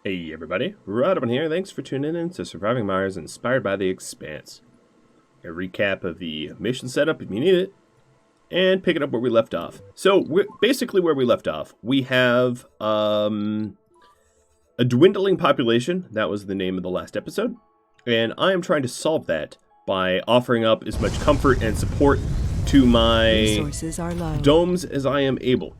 Hey everybody, Rhadamant here. Thanks for tuning in to Surviving Mars inspired by the Expanse. A recap of the mission setup if you need it, and pick it up where we left off. So, basically where we left off, we have a dwindling population. That was the name of the last episode. And I am trying to solve that by offering up as much comfort and support to my Resources are low. domes as I am able.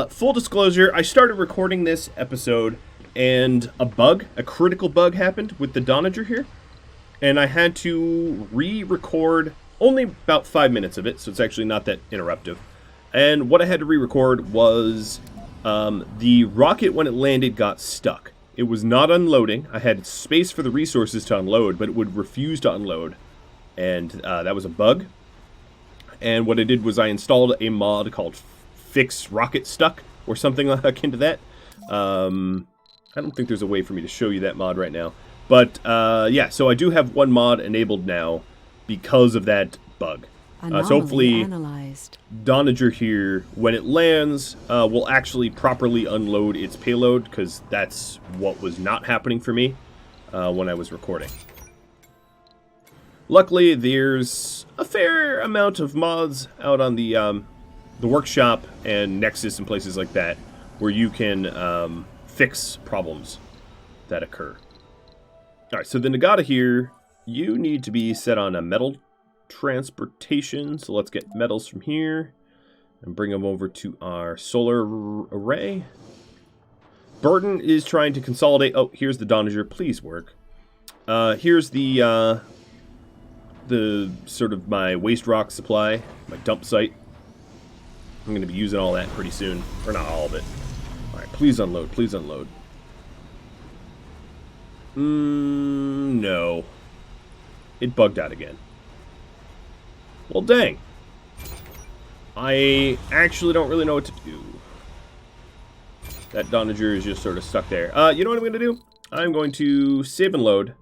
Full disclosure, I started recording this episode and a critical bug happened with the Donager here. And I had to re-record only about 5 minutes of it, so it's actually not that interruptive. And what I had to re-record was the rocket, when it landed, got stuck. It was not unloading. I had space for the resources to unload, but it would refuse to unload. And that was a bug. And what I did was I installed a mod called Fix Rocket Stuck, or something akin to that. I don't think there's a way for me to show you that mod right now. But, yeah, so I do have one mod enabled now because of that bug. So hopefully, Donager here, when it lands, will actually properly unload its payload, because that's what was not happening for me when I was recording. Luckily, there's a fair amount of mods out on the workshop and Nexus and places like that where you can fix problems that occur. Alright, so the Nagata here, you need to be set on a metal transportation. So let's get metals from here and bring them over to our solar array. Burton is trying to consolidate. Oh, here's the Donager. Please work. Here's the sort of my waste rock supply, my dump site. I'm going to be using all that pretty soon. Or not all of it. Alright, please unload. Please unload. No. It bugged out again. Well, dang. I actually don't really know what to do. That Donager is just sort of stuck there. You know what I'm going to do? I'm going to save and load.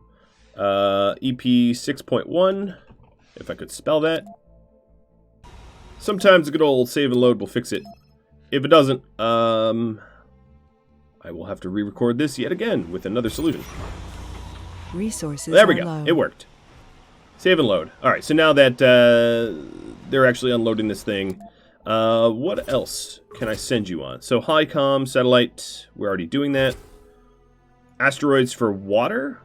EP 6.1. If I could spell that. Sometimes a good old save and load will fix it. If it doesn't, I will have to re-record this yet again with another solution. Resources there we go. Low. It worked. Save and load. Alright, so now that they're actually unloading this thing, what else can I send you on? So HiCom, satellite, we're already doing that. Asteroids for water?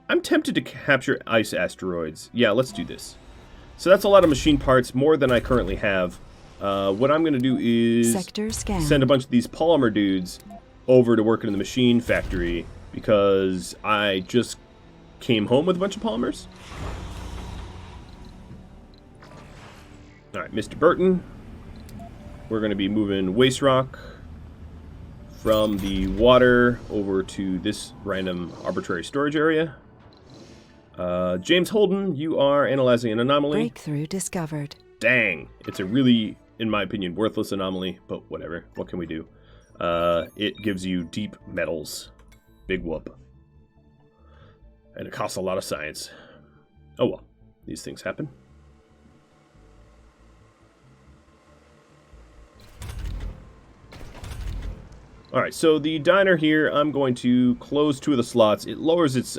I'm tempted to capture ice asteroids. Yeah, let's do this. So that's a lot of machine parts, more than I currently have. What I'm going to do is send a bunch of these polymer dudes over to work in the machine factory, because I just came home with a bunch of polymers. Alright, Mr. Burton. We're going to be moving waste rock from the water over to this random arbitrary storage area. James Holden, you are analyzing an anomaly. Breakthrough discovered. Dang. It's a really, in my opinion, worthless anomaly, but whatever. What can we do? It gives you deep metals. Big whoop. And it costs a lot of science. Oh well. These things happen. Alright, so the diner here, I'm going to close 2 of the slots. It lowers its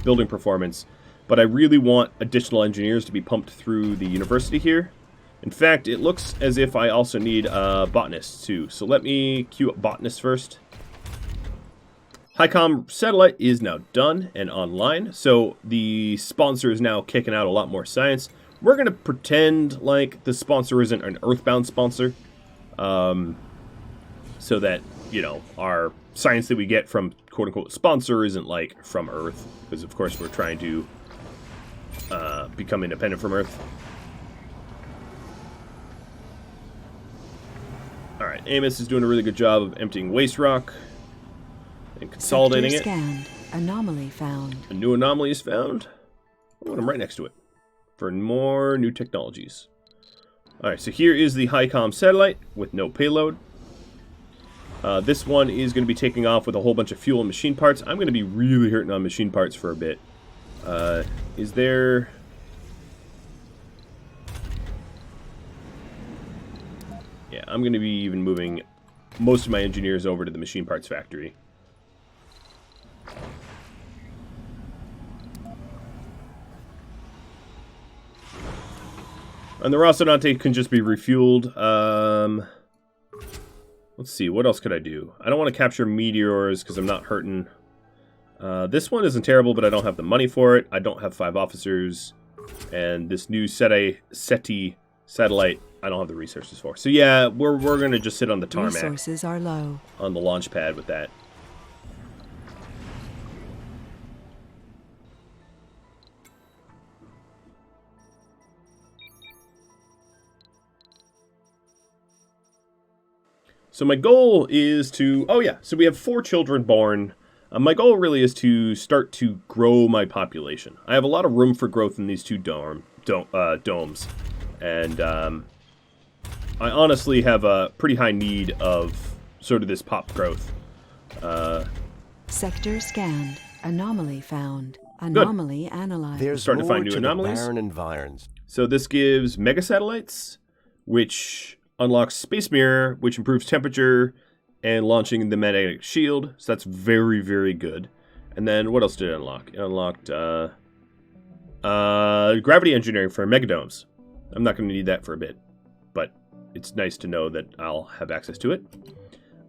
building performance, but I really want additional engineers to be pumped through the university here. In fact, it looks as if I also need botanists too. So let me queue up botanists first. HiCom satellite is now done and online, so the sponsor is now kicking out a lot more science. We're going to pretend like the sponsor isn't an Earthbound sponsor, so that, you know, our science that we get from quote-unquote sponsor isn't like from Earth, because of course we're trying to become independent from Earth. Alright, Amos is doing a really good job of emptying waste rock and consolidating it. Scanned. Anomaly found. A new anomaly is found. Oh, and I'm right next to it for more new technologies. Alright, so here is the HiCom satellite with no payload. This one is going to be taking off with a whole bunch of fuel and machine parts. I'm going to be really hurting on machine parts for a bit. Is there... Yeah, I'm going to be even moving most of my engineers over to the machine parts factory. And the Rhadamant can just be refueled. Let's see, what else could I do? I don't want to capture meteors because I'm not hurting. This one isn't terrible, but I don't have the money for it. I don't have 5 officers. And this new SETI satellite, I don't have the resources for. So yeah, we're going to just sit on the tarmac. Resources are low. On the launch pad with that. So my goal is to... Oh yeah, so we have 4 children born. My goal really is to start to grow my population. I have a lot of room for growth in these 2 domes. And I honestly have a pretty high need of sort of this pop growth. Sector scanned. Anomaly found. Anomaly analyzed. There's Starting to more find new to anomalies. the barren environs. So this gives mega satellites, which unlocks space mirror, which improves temperature and launching the magnetic shield. So that's very, very good. And then what else did it unlock? It unlocked gravity engineering for megadomes. I'm not going to need that for a bit, but it's nice to know that I'll have access to it.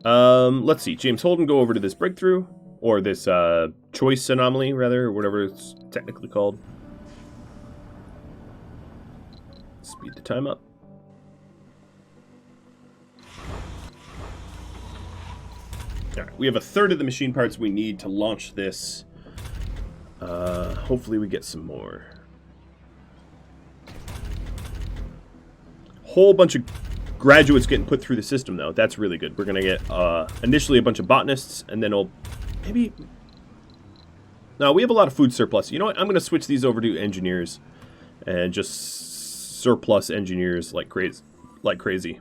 Let's see. James Holden, go over to this breakthrough, or this choice anomaly, rather, or whatever it's technically called. Speed the time up. Alright, we have 1/3 of the machine parts we need to launch this. Hopefully we get some more. Whole bunch of graduates getting put through the system, though. That's really good. We're going to get initially a bunch of botanists, and then maybe... No, we have a lot of food surplus. You know what? I'm going to switch these over to engineers and just surplus engineers like crazy.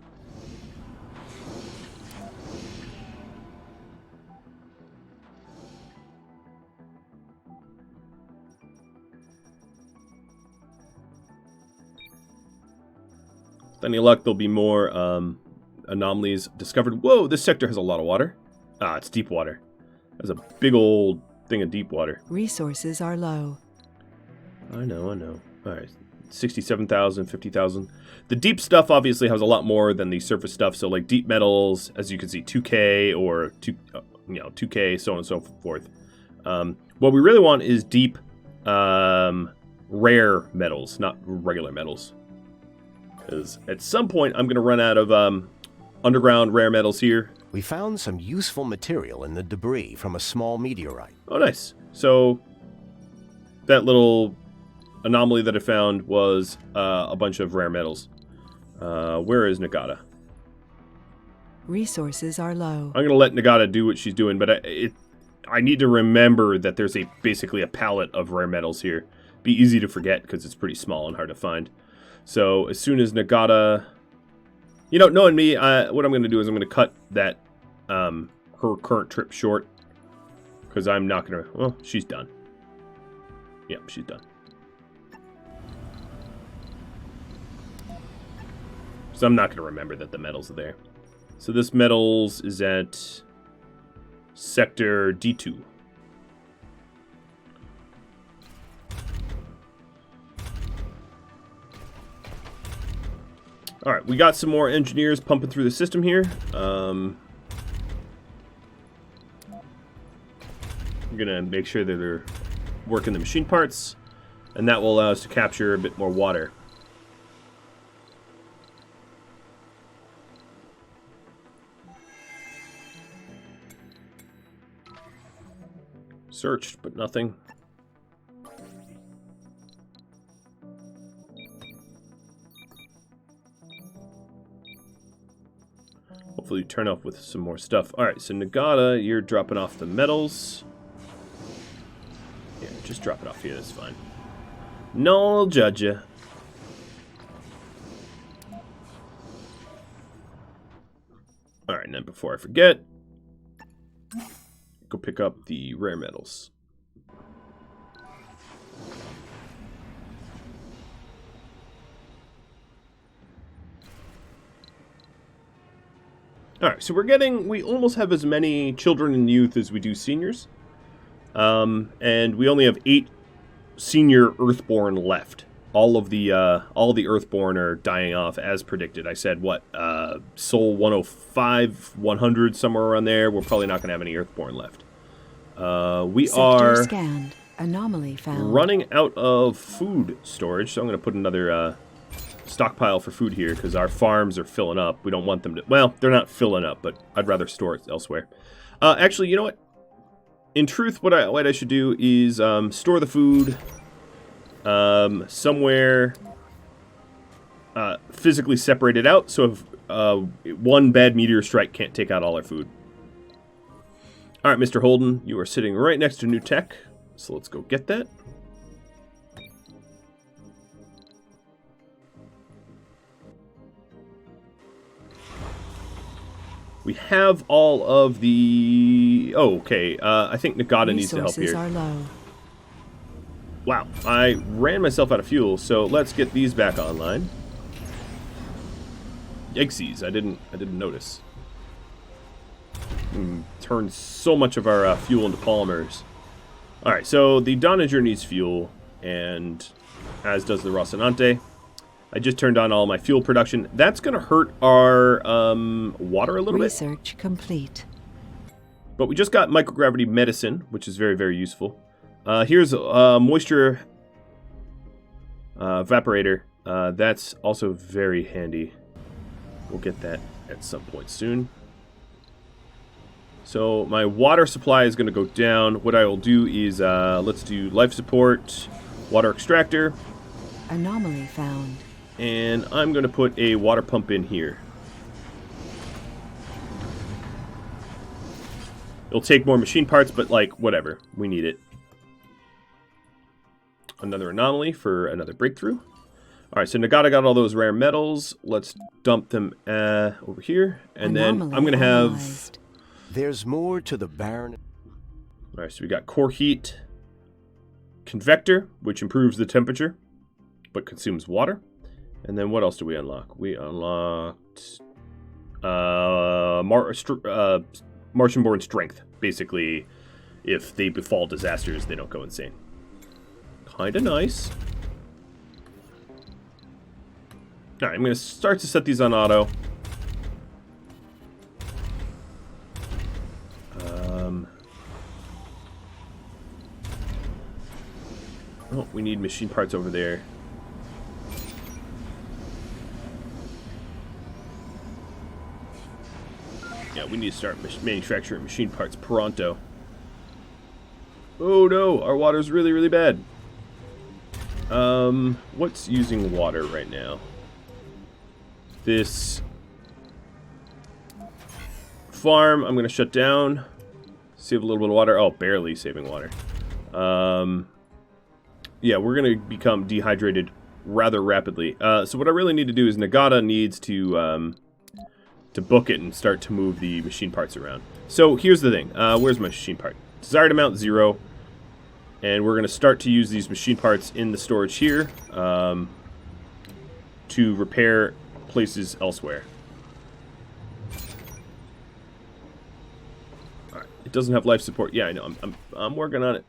With any luck, there'll be more anomalies discovered. Whoa, this sector has a lot of water. Ah, it's deep water. There's a big old thing of deep water. Resources are low. I know. All right, 67,000, 50,000. The deep stuff obviously has a lot more than the surface stuff. So like deep metals, as you can see, 2K or 2K, so on and so forth. What we really want is deep, rare metals, not regular metals. Because at some point, I'm going to run out of underground rare metals here. We found some useful material in the debris from a small meteorite. Oh, nice. So that little anomaly that I found was a bunch of rare metals. Where is Nagata? Resources are low. I'm going to let Nagata do what she's doing, but I need to remember that there's basically a palette of rare metals here. Be easy to forget because it's pretty small and hard to find. So as soon as Nagata, knowing me, what I'm going to do is I'm going to cut that her current trip short, because I'm not going to. Well, she's done. Yep, she's done. So I'm not going to remember that the metals are there. So this metals is at sector D2. All right, we got some more engineers pumping through the system here. I'm going to make sure that they're working the machine parts, and that will allow us to capture a bit more water. Searched, but nothing. Hopefully turn up with some more stuff. Alright, so Nagata, you're dropping off the metals. Yeah, just drop it off here, that's fine. No, I'll judge you. Alright, and then before I forget, go pick up the rare metals. Alright, so we almost have as many children and youth as we do seniors. And we only have 8 senior Earthborn left. All the Earthborn are dying off as predicted. I said, what, Soul 105, 100, somewhere around there. We're probably not going to have any Earthborn left. We Sector are scanned. Anomaly found. running out of food storage, so I'm going to put another stockpile for food here, because our farms are filling up. We don't want them to... Well, they're not filling up, but I'd rather store it elsewhere. Actually, you know what? In truth, what I should do is store the food somewhere physically separated out, so if one bad meteor strike can't take out all our food. Alright, Mr. Holden, you are sitting right next to new tech, so let's go get that. We have all of the... Oh, okay. I think Nagata needs to help here. Resources are low. Wow, I ran myself out of fuel, so let's get these back online. Yikesies, I didn't notice. Turned so much of our fuel into polymers. Alright, so the Donager needs fuel, and as does the Rocinante. I just turned on all my fuel production. That's going to hurt our water a little bit. Research complete. But we just got microgravity medicine, which is very, very useful. Here's a moisture evaporator. That's also very handy. We'll get that at some point soon. So my water supply is going to go down. What I will do is, let's do life support, water extractor. Anomaly found. And I'm going to put a water pump in here. It'll take more machine parts, but like, whatever. We need it. Another anomaly for another breakthrough. Alright, so Nagata got all those rare metals. Let's dump them over here. And then I'm going to have... analyzed. There's more to the barren. Alright, so we got core heat. Convector, which improves the temperature, but consumes water. And then what else do we unlock? We unlocked Martian-born strength. Basically, if they befall disasters, they don't go insane. Kinda nice. Alright, I'm going to start to set these on auto. Oh, we need machine parts over there. Yeah, we need to start manufacturing machine parts pronto. Oh no, our water's really, really bad. What's using water right now? This farm, I'm going to shut down. Save a little bit of water. Oh, barely saving water. Yeah, we're going to become dehydrated rather rapidly. So what I really need to do is Nagata needs to book it and start to move the machine parts around. So here's the thing. Where's my machine part? Desired amount 0. And we're going to start to use these machine parts in the storage here to repair places elsewhere. Alright, it doesn't have life support. Yeah, I know. I'm working on it.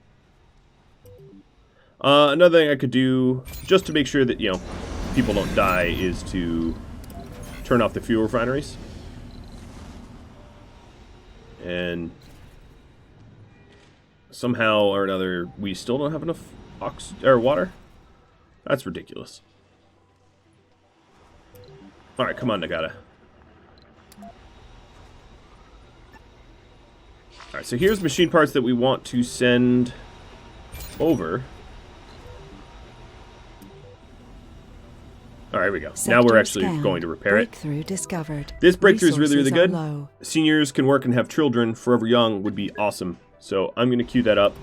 Another thing I could do, just to make sure that, you know, people don't die, is to turn off the fuel refineries. And somehow or another, we still don't have enough water? That's ridiculous. Alright, come on, Nagata. Alright, so here's machine parts that we want to send over. Alright, here we go. Now we're actually going to repair it. Breakthrough discovered. This breakthrough is really, really Resources good. are low. Seniors can work and have children. Forever young would be awesome. So I'm going to queue that up.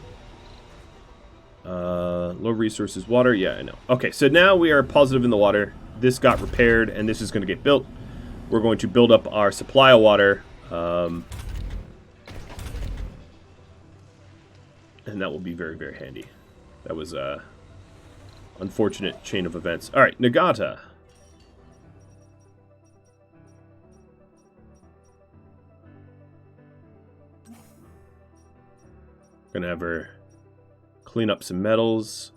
Low resources, water. Yeah, I know. Okay, so now we are positive in the water. This got repaired, and this is going to get built. We're going to build up our supply of water. And that will be very, very handy. That was a unfortunate chain of events. All right, Nagata. Gonna have her clean up some metals.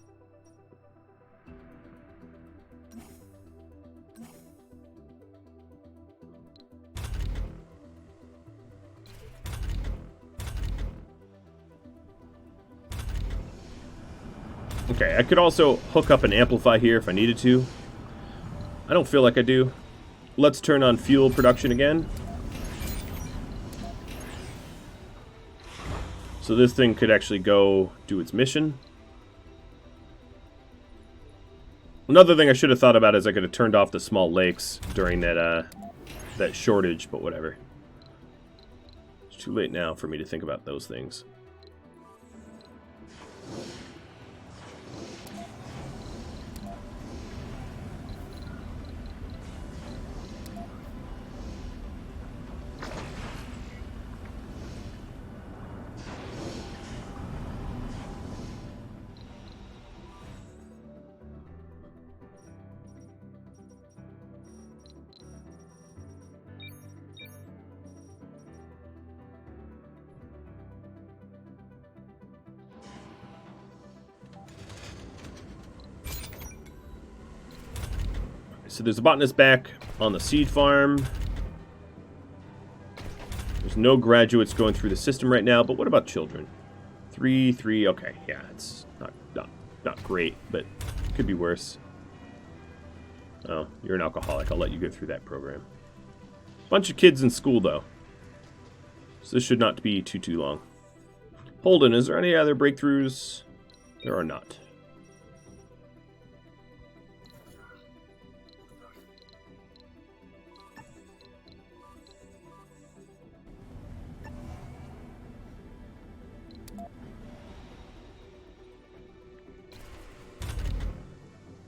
Okay, I could also hook up an amplify here if I needed to. I don't feel like I do. Let's turn on fuel production again. So this thing could actually go do its mission. Another thing I should have thought about is I could have turned off the small lakes during that that shortage, but whatever. It's too late now for me to think about those things. So there's a botanist back on the seed farm. There's no graduates going through the system right now, but what about children? 3, okay, yeah, it's not great, but could be worse. Oh, you're an alcoholic. I'll let you go through that program. Bunch of kids in school, though. So this should not be too long. Holden, is there any other breakthroughs? There are not.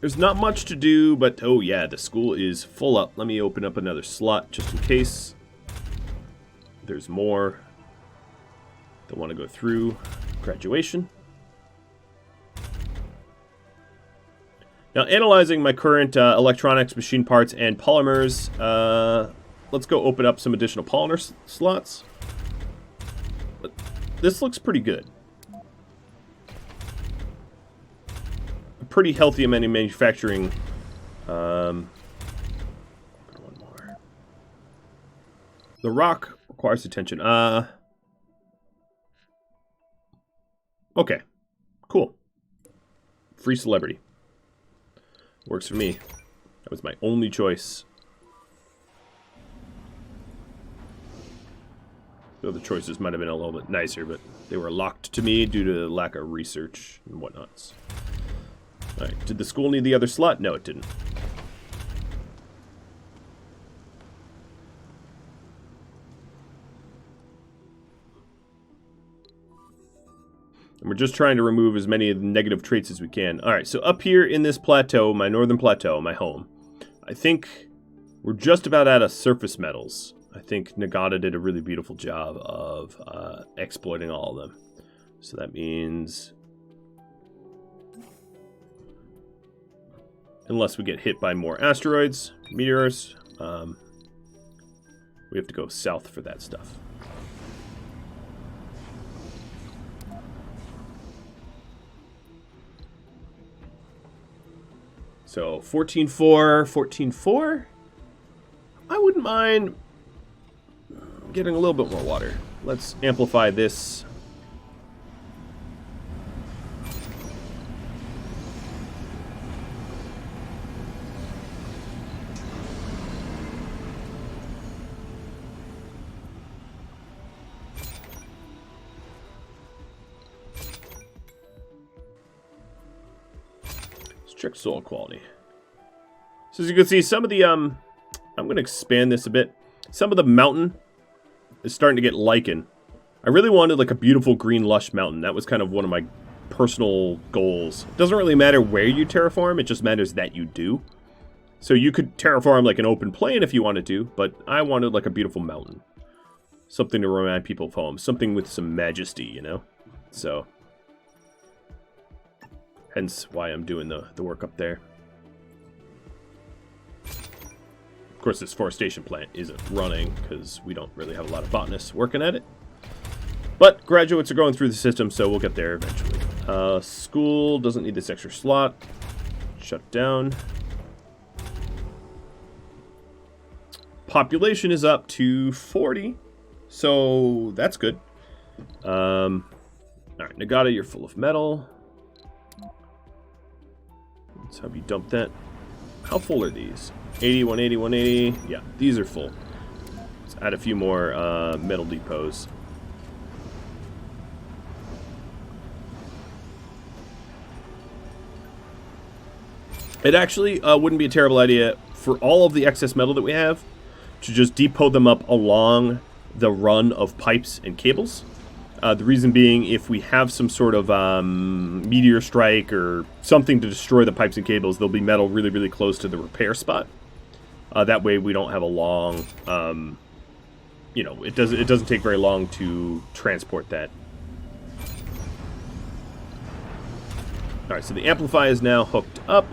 There's not much to do, but oh yeah, the school is full up. Let me open up another slot just in case there's more that want to go through graduation. Now, analyzing my current electronics, machine parts, and polymers, let's go open up some additional polymer slots. But this looks pretty good. Pretty healthy amount of manufacturing. One more. The rock requires attention. Okay. Cool. Free celebrity. Works for me. That was my only choice. The other choices might have been a little bit nicer, but they were locked to me due to the lack of research and whatnots. Alright, did the school need the other slot? No, it didn't. And we're just trying to remove as many of the negative traits as we can. Alright, so up here in this plateau, my northern plateau, my home, I think we're just about out of surface metals. I think Nagata did a really beautiful job of exploiting all of them. So that means... unless we get hit by more asteroids, meteors, we have to go south for that stuff. So 14.4, 14.4. I wouldn't mind getting a little bit more water. Let's amplify this. Check soil quality. So as you can see, some of the I'm going to expand this a bit. Some of the mountain is starting to get lichen. I really wanted like a beautiful green lush mountain. That was kind of one of my personal goals. It doesn't really matter where you terraform, it just matters that you do. So you could terraform like an open plain if you wanted to, but I wanted like a beautiful mountain. Something to remind people of home. Something with some majesty, you know? So... hence why I'm doing the work up there. Of course, this forestation plant isn't running because we don't really have a lot of botanists working at it. But graduates are going through the system, so we'll get there eventually. School doesn't need this extra slot. Shut down. Population is up to 40, so that's good. Alright, Nagata, you're full of metal. Let's have you dump that. How full are these? 80, 180, 180. Yeah, these are full. Let's add a few more metal depots. It actually wouldn't be a terrible idea for all of the excess metal that we have to just depot them up along the run of pipes and cables. The reason being, if we have some sort of meteor strike or something to destroy the pipes and cables, there'll be metal really, really close to the repair spot. That way we don't have a long, you know, it doesn't take very long to transport that. Alright, so the Amplify is now hooked up.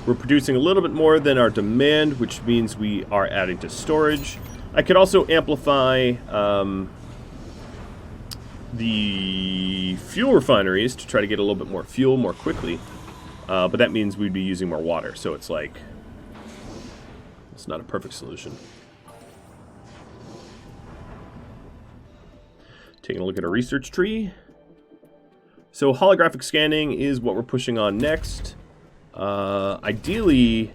We're producing a little bit more than our demand, which means we are adding to storage. I could also amplify the fuel refineries to try to get a little bit more fuel more quickly. But that means we'd be using more water, so it's like... it's not a perfect solution. Taking a look at our research tree. So holographic scanning is what we're pushing on next. Ideally,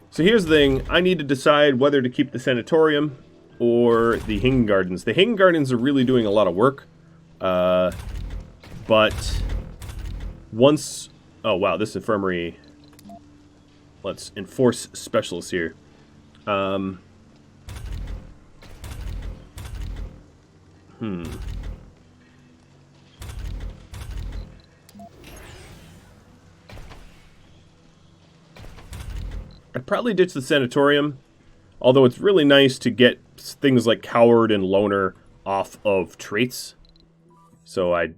so here's the thing, I need to decide whether to keep the sanatorium or the hanging gardens. The hanging gardens are really doing a lot of work, but once, oh wow, this infirmary, let's enforce specialists here. I'd probably ditch the sanatorium, although it's really nice to get things like coward and loner off of traits. So I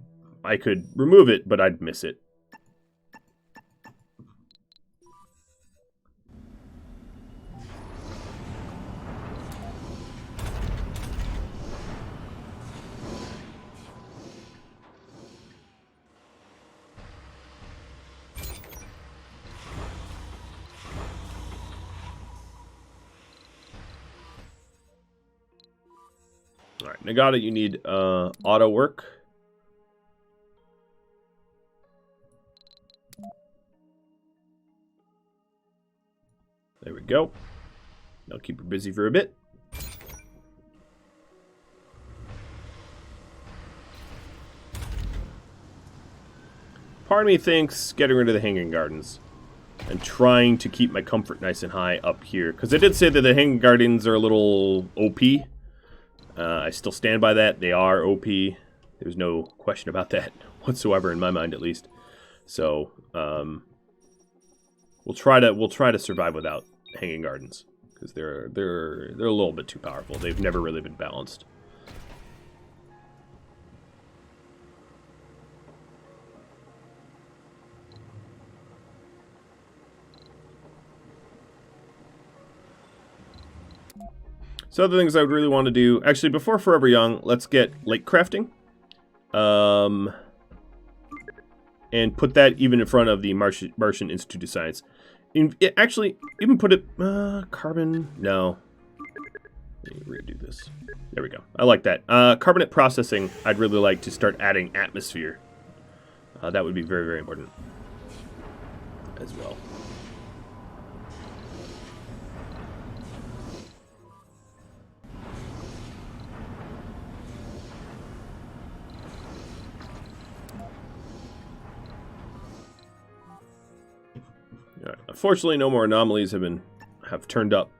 could remove it, but I'd miss it. Alright, Nagata, you need auto work. There we go. I'll keep her busy for a bit. Part of me thinks getting rid of the hanging gardens and trying to keep my comfort nice and high up here. Because I did say that the hanging gardens are a little OP. I still stand by that. They are OP. There's no question about that whatsoever in my mind, at least. So we'll try to survive without hanging gardens because they're a little bit too powerful. They've never really been balanced. So other things I would really want to do... actually, before Forever Young, let's get lake crafting. And put that even in front of the Martian Institute of Science. Actually, even put it... carbon... no. Let me redo this. There we go. I like that. Carbonate processing, I'd really like to start adding atmosphere. That would be very, very important. As well. Unfortunately, no more anomalies have turned up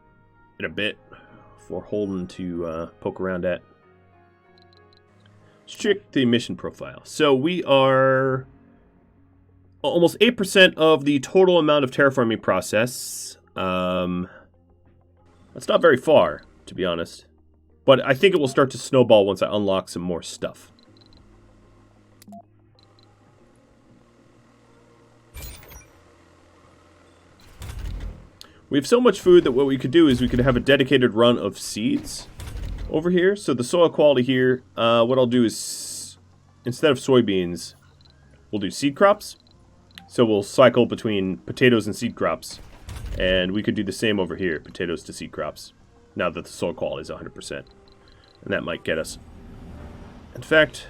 in a bit for Holden to poke around at. Let's check the mission profile. So we are almost 8% of the total amount of terraforming process. That's not very far, to be honest. But I think it will start to snowball once I unlock some more stuff. We have so much food that what we could do is we could have a dedicated run of seeds. over here. So the soil quality here, what I'll do is, instead of soybeans, we'll do seed crops. So we'll cycle between potatoes and seed crops. And we could do the same over here, potatoes to seed crops, now that the soil quality is 100%. And that might get us. In fact,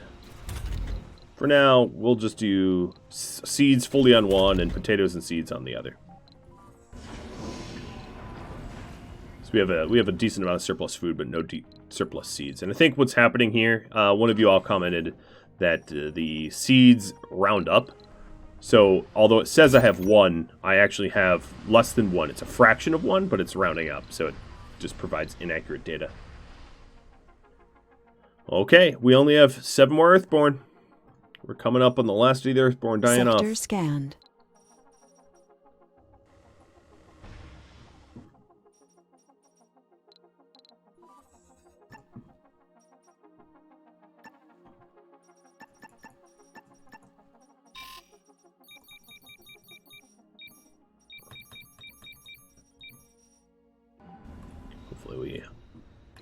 for now, we'll just do seeds fully on one and potatoes and seeds on the other. So we have a decent amount of surplus food, but no surplus seeds. And I think what's happening here, one of you all commented that the seeds round up. So although it says I have one, I actually have less than one. It's a fraction of one, but it's rounding up, so it just provides inaccurate data. Okay, we only have 7 more Earthborn. We're coming up on the last of the Earthborn dying off. Sector scanned.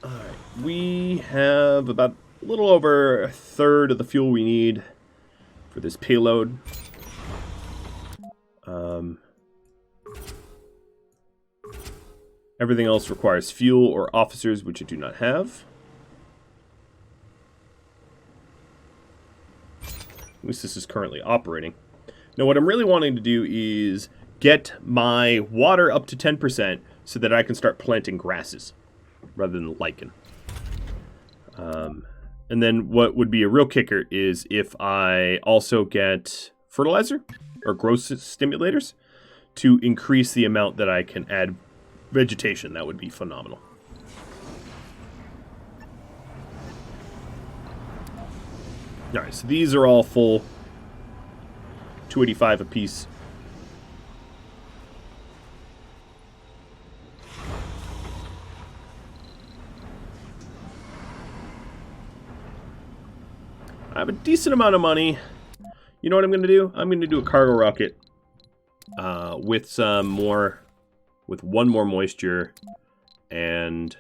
Alright, we have about a little over a third of the fuel we need for this payload. Everything else requires fuel or officers, which I do not have. At least this is currently operating. Now what I'm really wanting to do is get my water up to 10% so that I can start planting grasses rather than lichen. And then what would be a real kicker is if I also get fertilizer or growth stimulators to increase the amount that I can add vegetation. That would be phenomenal. Alright, so these are all full. 285 apiece. I have a decent amount of money. You know what I'm going to do? I'm going to do a cargo rocket with some more, with one more moisture and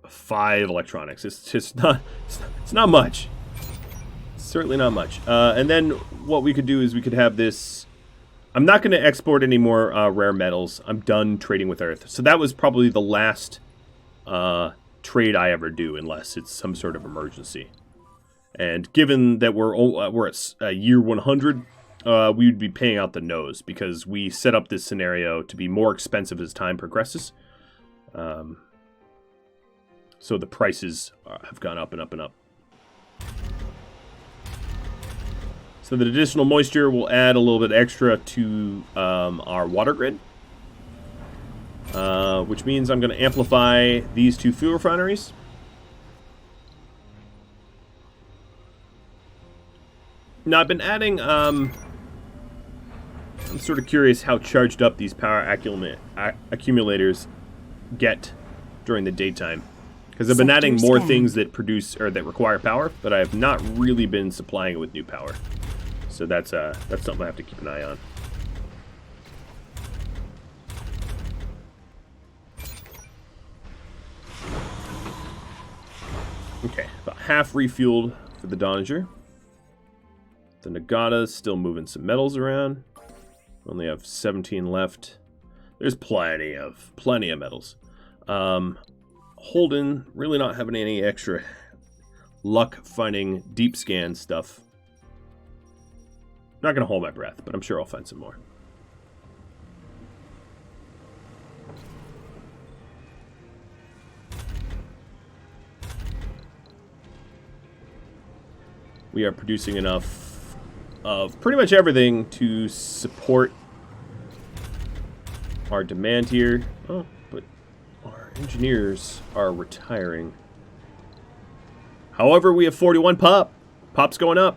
5 electronics. It's just not. It's not much. It's certainly not much. And then what we could do is we could have this. I'm not going to export any more rare metals. I'm done trading with Earth. So that was probably the last trade I ever do, unless it's some sort of emergency. And given that we're at year 100, we would be paying out the nose because we set up this scenario to be more expensive as time progresses. So the prices have gone up and up and up. So the additional moisture will add a little bit extra to our water grid. Which means I'm going to amplify these 2 fuel refineries. Now, I've been adding, I'm sort of curious how charged up these power accumulators get during the daytime. Because I've been adding more things that produce, or that require power, but I have not really been supplying it with new power. So that's something I have to keep an eye on. Okay, about half refueled for the Donager. The Nagata's still moving some metals around. Only have 17 left. There's plenty of metals. Holden really not having any extra luck finding deep scan stuff. Not gonna hold my breath, but I'm sure I'll find some more. We are producing enough of pretty much everything to support our demand here. Oh, but our engineers are retiring. However, we have 41 pop. Pop's going up.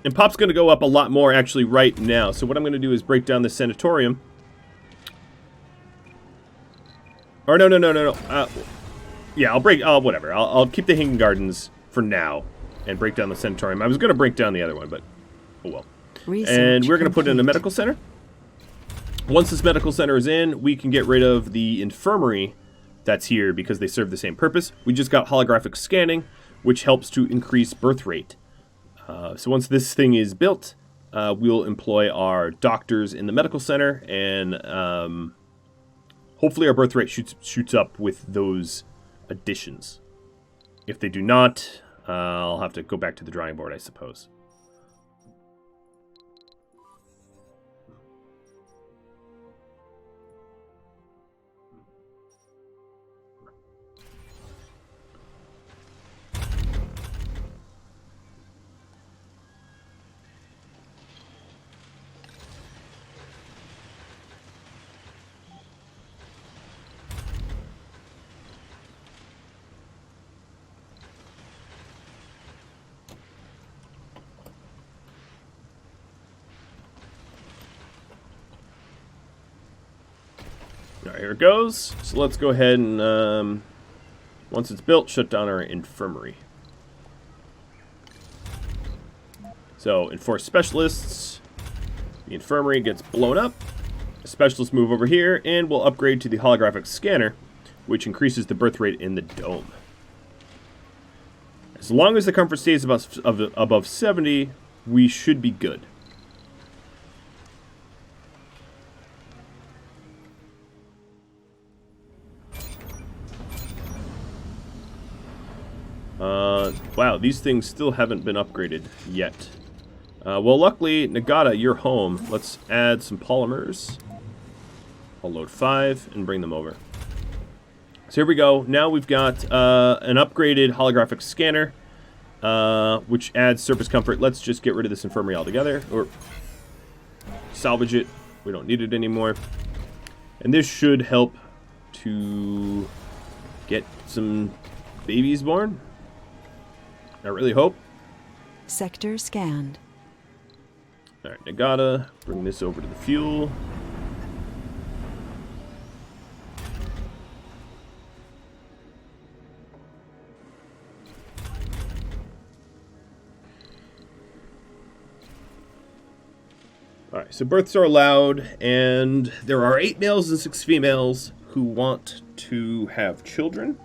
And pop's going to go up a lot more actually right now. So what I'm going to do is break down the sanatorium. Or no. Yeah, whatever. I'll keep the Hinging Gardens for now. And break down the sanatorium. I was going to break down the other one, but oh well. And we're going to put in a medical center. Once this medical center is in, we can get rid of the infirmary that's here because they serve the same purpose. We just got holographic scanning, which helps to increase birth rate. So once this thing is built, we'll employ our doctors in the medical center, and hopefully our birth rate shoots up with those additions. If they do not, I'll have to go back to the drawing board, I suppose. Alright, here it goes. So let's go ahead and, once it's built, shut down our infirmary. So, enforce specialists. The infirmary gets blown up. The specialists move over here, and we'll upgrade to the holographic scanner, which increases the birth rate in the dome. As long as the comfort stays above 70, we should be good. Wow, these things still haven't been upgraded yet. Well, luckily, Nagata, you're home. Let's add some polymers. I'll load 5 and bring them over. So here we go. Now we've got an upgraded holographic scanner, which adds surface comfort. Let's just get rid of this infirmary altogether, or salvage it. We don't need it anymore. And this should help to get some babies born. I really hope. Sector scanned. Alright, Nagata, bring this over to the fuel. Alright, so births are allowed, and there are 8 males and 6 females who want to have children.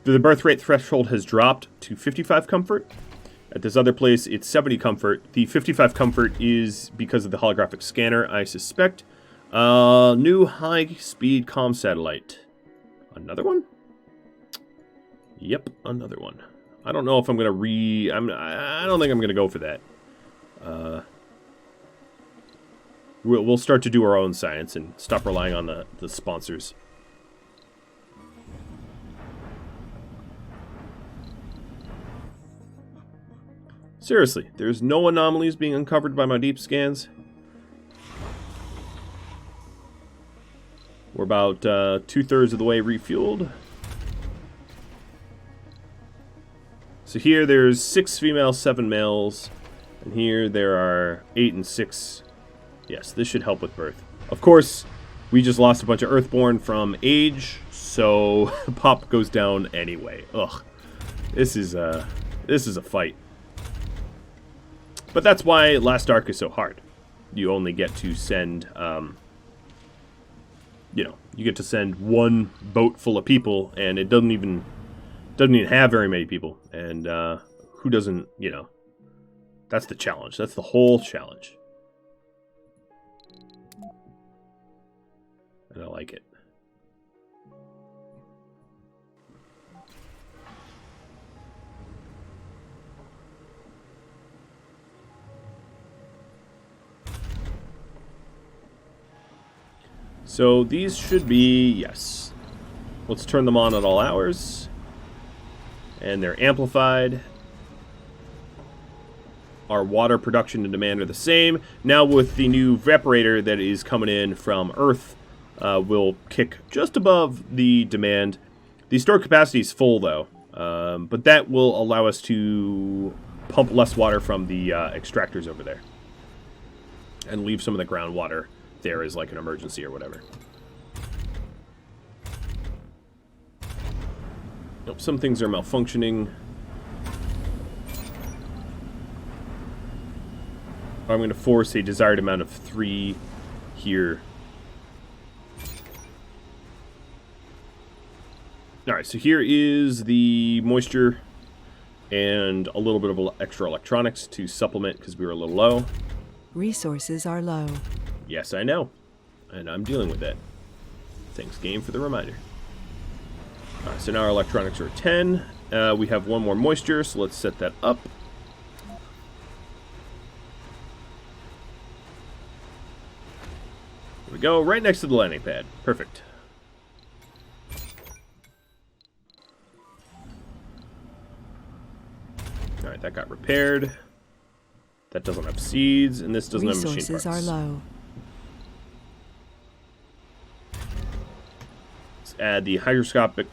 The birth rate threshold has dropped to 55 comfort. At this other place, it's 70 comfort. The 55 comfort is because of the holographic scanner, I suspect. New high-speed comm satellite. Another one? Yep, another one. I don't know if I'm going to I don't think I'm going to go for that. We'll start to do our own science and stop relying on the sponsors. Seriously, there's no anomalies being uncovered by my deep scans. We're about 2/3 of the way refueled. So here there's 6 females, 7 males. And here there are 8 and 6. Yes, this should help with birth. Of course, we just lost a bunch of Earthborn from age, so pop goes down anyway. Ugh. This is a fight. But that's why Last Ark is so hard. You only get to send, you get to send one boat full of people, and it doesn't even have very many people. And who doesn't, that's the challenge. That's the whole challenge. And I like it. So these should be, yes. Let's turn them on at all hours. And they're amplified. Our water production and demand are the same. Now with the new evaporator that is coming in from Earth, we'll kick just above the demand. The store capacity is full though, but that will allow us to pump less water from the extractors over there. And leave some of the groundwater there as like an emergency or whatever. Nope, some things are malfunctioning. I'm going to force a desired amount of 3 here Alright, so here is the moisture and a little bit of extra electronics to supplement because we were a little low. Resources are low. Yes, I know. And I'm dealing with that. Thanks, game, for the reminder. Alright, so now our electronics are at 10. We have one more moisture, so let's set that up. There we go, right next to the landing pad. Perfect. Alright, that got repaired. That doesn't have seeds, and this doesn't have machine parts. Resources are low. Let's add the hydroscopic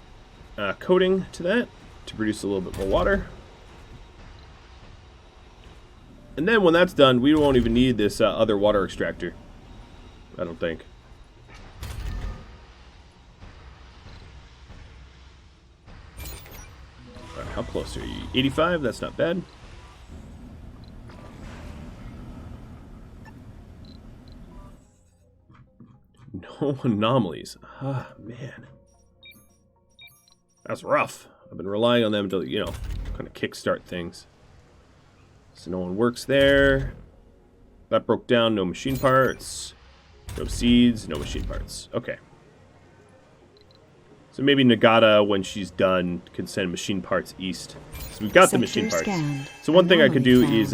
coating to that to produce a little bit more water. And then when that's done, we won't even need this other water extractor. I don't think. All right, how close are you? 85? That's not bad. No anomalies. Ah, man. That's rough. I've been relying on them to, you know, kind of kickstart things. So no one works there. That broke down. No machine parts. No seeds. No machine parts. Okay. So maybe Nagata, when she's done, can send machine parts east. So we've got the machine parts. Scanned. So one thing I could do Anomaly is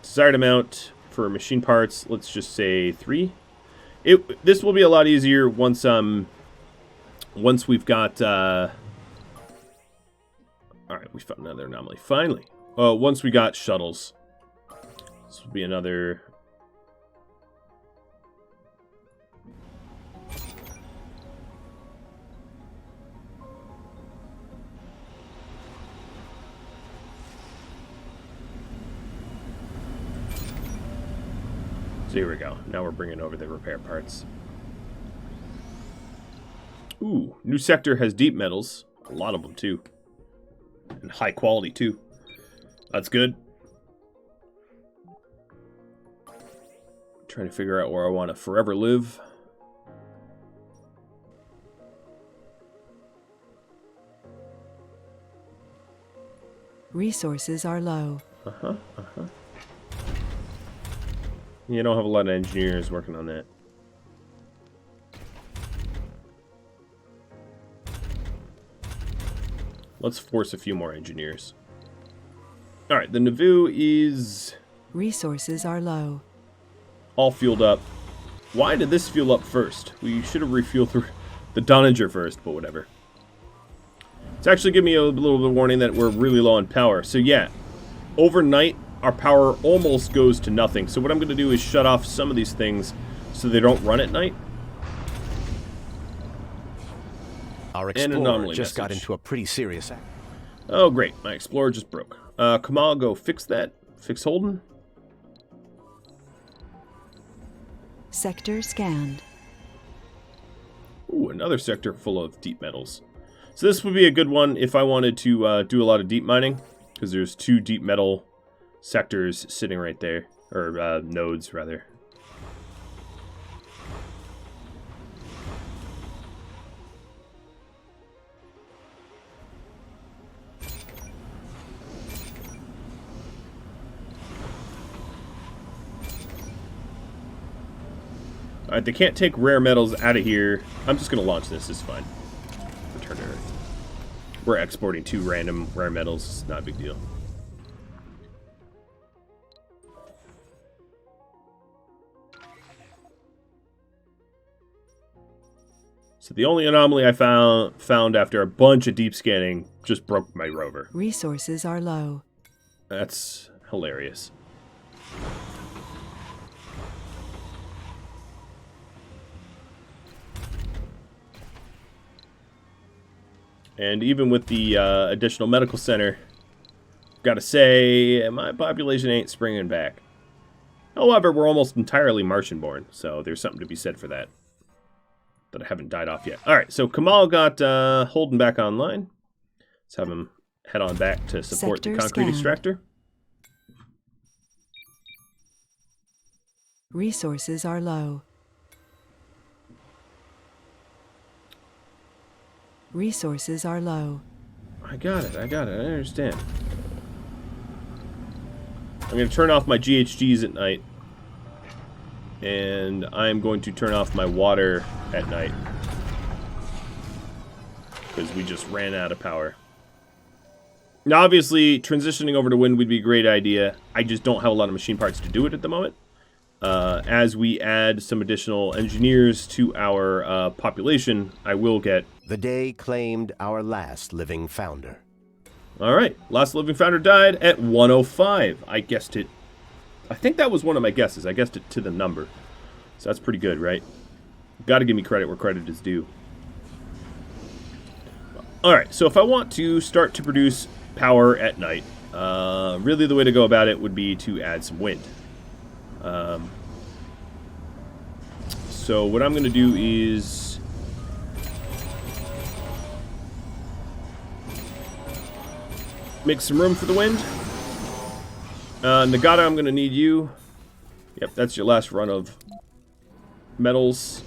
desired amount for machine parts. Let's just say 3. This will be a lot easier once we've got. All right, we found another anomaly. Finally. Once we got shuttles. This will be another. So here we go. Now we're bringing over the repair parts. Ooh, new sector has deep metals. A lot of them, too. And high quality, too. That's good. Trying to figure out where I want to forever live. Resources are low. You don't have a lot of engineers working on that. Let's force a few more engineers. Alright, the Nauvoo is Resources are low. all fueled up. Why did this fuel up first? We should have refueled the Doninger first, but whatever. It's actually giving me a little bit of warning that we're really low on power. So yeah, overnight, our power almost goes to nothing. So what I'm going to do is shut off some of these things so they don't run at night. Our explorer just got into a pretty serious accident. Oh, great. My explorer just broke. Kamal, go fix that. Fix Holden. Sector scanned. Ooh, another sector full of deep metals. So this would be a good one if I wanted to do a lot of deep mining, because there's 2 deep metal sectors sitting right there, or nodes rather. Alright, they can't take rare metals out of here. I'm just going to launch this. It's fine. Return to Earth. We're exporting 2 random rare metals. It's not a big deal. So the only anomaly I found after a bunch of deep scanning just broke my rover. Resources are low. That's hilarious. And even with the additional medical center, gotta say, my population ain't springing back. However, we're almost entirely Martian-born, so there's something to be said for that. That I haven't died off yet. Alright, so Kamal got Holden back online. Let's have him head on back to support Sector the concrete scan. extractor. Resources are low. Resources are low. I got it. I understand. I'm going to turn off my GHGs at night. And I'm going to turn off my water at night. Because we just ran out of power. Now, obviously, transitioning over to wind would be a great idea. I just don't have a lot of machine parts to do it at the moment. As we add some additional engineers to our population, I will get... The day claimed our last living founder. Alright, last living founder died at 105. I guessed it. I think that was one of my guesses. I guessed it to the number. So that's pretty good, right? Gotta give me credit where credit is due. Alright, so if I want to start to produce power at night, really the way to go about it would be to add some wind. So what I'm going to do is... make some room for the wind. Nagata, I'm going to need you. Yep, that's your last run of metals.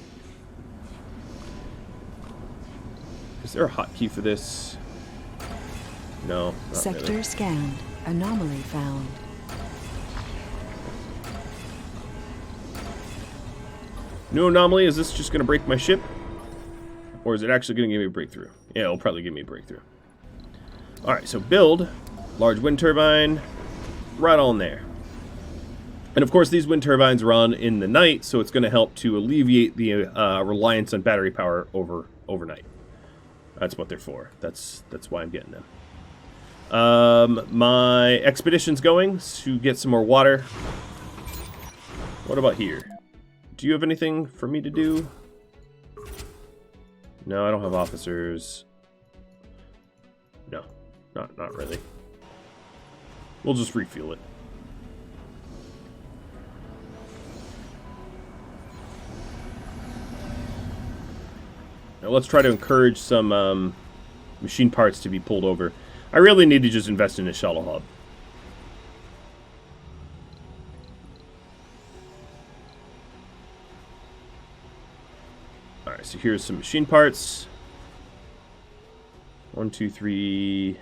Is there a hotkey for this? No, not Sector really. scanned. Anomaly found. New anomaly, is this just going to break my ship? Or is it actually going to give me a breakthrough? Yeah, it'll probably give me a breakthrough. Alright, so build. Large wind turbine. Right on there. And of course, these wind turbines run in the night, so it's going to help to alleviate the reliance on battery power overnight. That's what they're for. That's why I'm getting them. My expedition's going to get some more water. What about here? Do you have anything for me to do? No, I don't have officers. No, not really. We'll just refuel it. Now let's try to encourage some machine parts to be pulled over. I really need to just invest in a shuttle hub. Alright, so here's some machine parts. 1, 2, 3.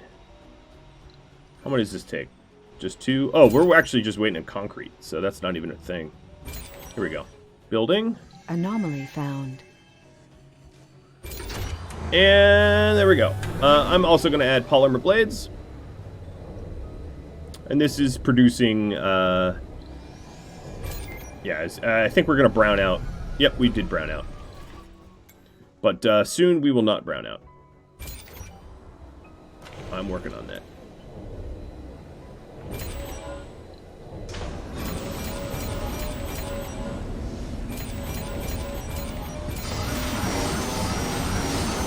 How many does this take? Just 2? Oh, we're actually just waiting on concrete, so that's not even a thing. Here we go. Building. Anomaly found. And there we go. I'm also going to add polymer blades. And this is producing... yeah, I think we're going to brown out. Yep, we did brown out. But soon we will not brown out. I'm working on that.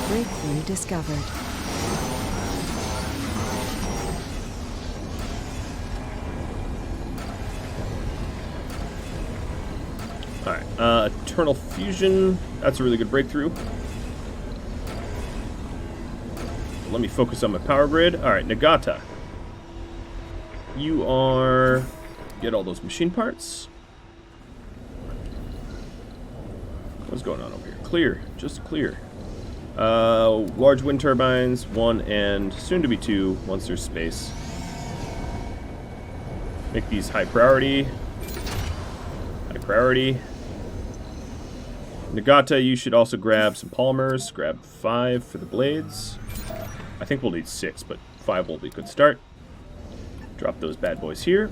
Breakthrough discovered. Alright, Eternal Fusion. That's a really good breakthrough. Let me focus on my power grid. Alright, Nagata. You are... Get all those machine parts. What's going on over here? Clear. Just clear. Large wind turbines, 1 and soon to be 2 once there's space. Make these high priority. High priority. Nagata, you should also grab some polymers. Grab 5 for the blades. I think we'll need 6, but 5 will be a good start. Drop those bad boys here.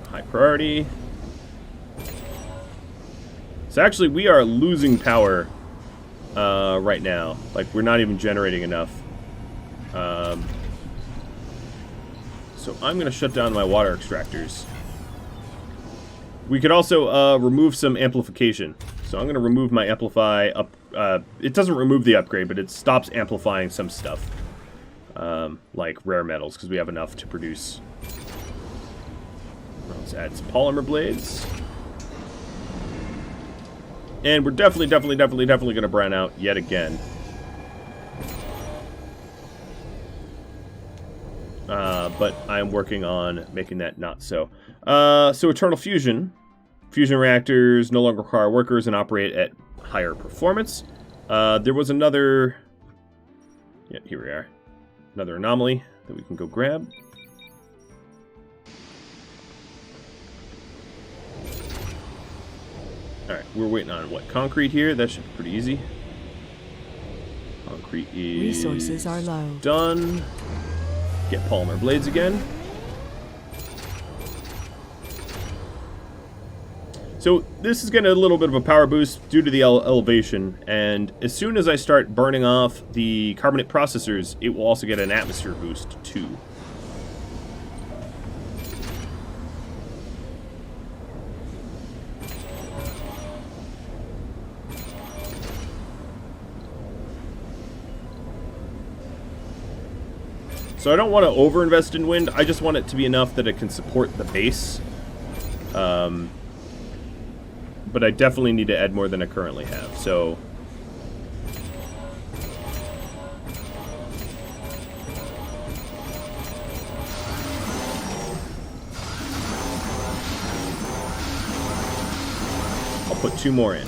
High priority. So actually, we are losing power right now. Like, we're not even generating enough. So I'm going to shut down my water extractors. We could also remove some amplification. So I'm going to remove my amplify up. It doesn't remove the upgrade, but it stops amplifying some stuff. Like rare metals, because we have enough to produce. Let's add some polymer blades. And we're definitely going to brown out yet again. But I'm working on making that not so. So Eternal Fusion. Fusion reactors no longer require workers and operate at higher performance. There was another... Yeah, here we are. Another anomaly that we can go grab. Alright, we're waiting on what? Concrete here? That should be pretty easy. Concrete is... Resources are low. Done. Get polymer blades again. So this is getting a little bit of a power boost due to the elevation, and as soon as I start burning off the carbonate processors, it will also get an atmosphere boost too. So I don't want to overinvest in wind. I just want it to be enough that it can support the base. But I definitely need to add more than I currently have. So I'll put 2 more in.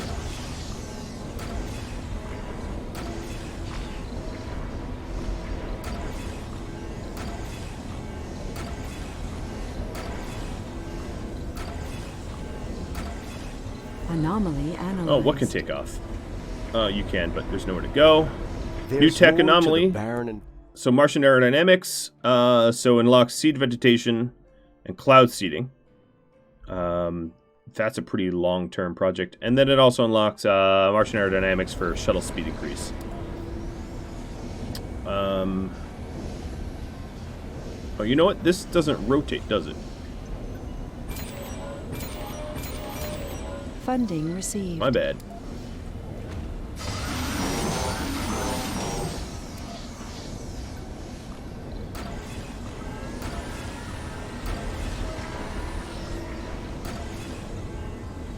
Anomaly analyzed. Oh, what can take off? You can, but there's nowhere to go. There's New tech more to the anomaly. barren and So Martian aerodynamics. So unlocks seed vegetation and cloud seeding. That's a pretty long-term project. And then it also unlocks Martian aerodynamics for shuttle speed increase. Oh, you know what? This doesn't rotate, does it? Funding received. My bad.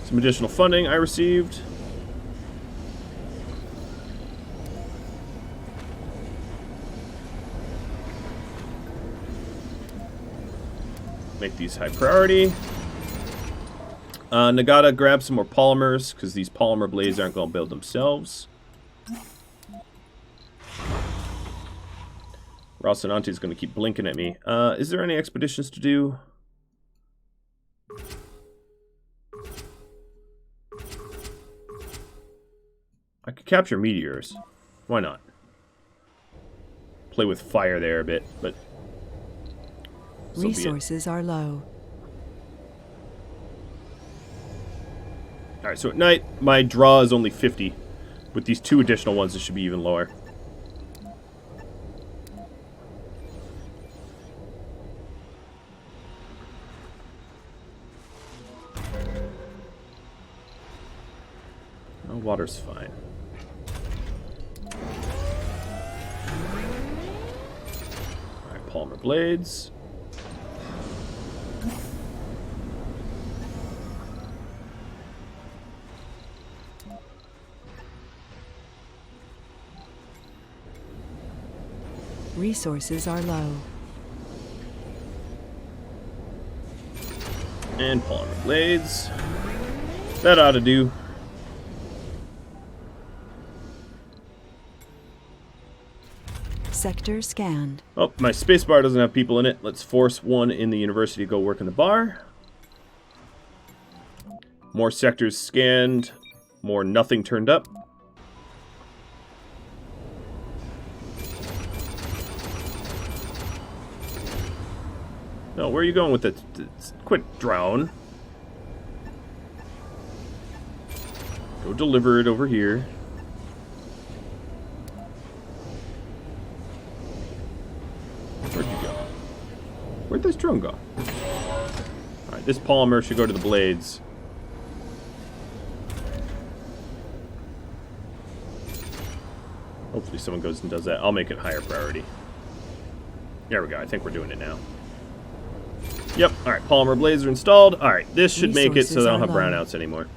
Some additional funding I received. Make these high priority. Nagata, grab some more polymers, because these polymer blades aren't going to build themselves. Rocinante is going to keep blinking at me. Is there any expeditions to do? I could capture meteors. Why not? Play with fire there a bit, but... so be it. Resources are low. Alright, so at night, my draw is only 50. With these 2 additional ones, it should be even lower. Oh, water's fine. Alright, polymer blades. Resources are low. And polymer blades. That ought to do. Sector scanned. Oh, my spacebar doesn't have people in it. Let's force one in the university to go work in the bar. More sectors scanned. More nothing turned up. No, where are you going with it? Quit drone. Go deliver it over here. Where'd you go? Where'd this drone go? Alright, this polymer should go to the blades. Hopefully someone goes and does that. I'll make it higher priority. There we go. I think we're doing it now. Yep. Alright, polymer blades are installed. Alright, this should make it so that I don't have brownouts anymore.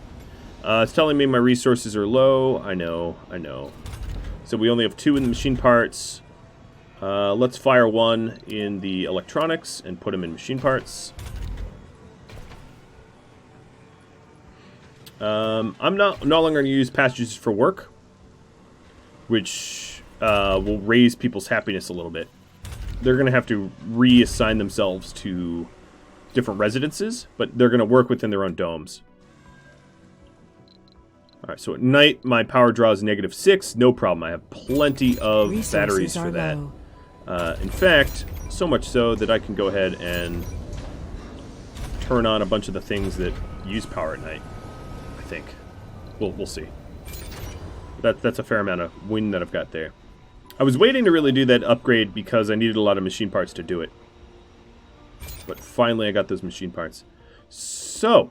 It's telling me my resources are low. I know. So we only have 2 in the machine parts. Let's fire 1 in the electronics and put them in machine parts. I'm no longer going to use passages for work, which will raise people's happiness a little bit. They're going to have to reassign themselves to different residences, but they're going to work within their own domes. Alright, so at night, my power draw is -6. No problem. I have plenty of batteries for that. In fact, so much so that I can go ahead and turn on a bunch of the things that use power at night, I think. We'll see. That's a fair amount of wind that I've got there. I was waiting to really do that upgrade because I needed a lot of machine parts to do it. But finally I got those machine parts. So,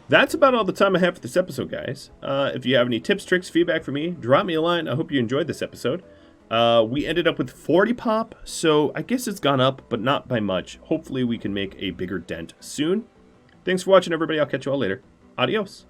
that's about all the time I have for this episode, guys. If you have any tips, tricks, feedback for me, drop me a line. I hope you enjoyed this episode. We ended up with 40 pop, so I guess it's gone up, but not by much. Hopefully we can make a bigger dent soon. Thanks for watching, everybody. I'll catch you all later. Adios.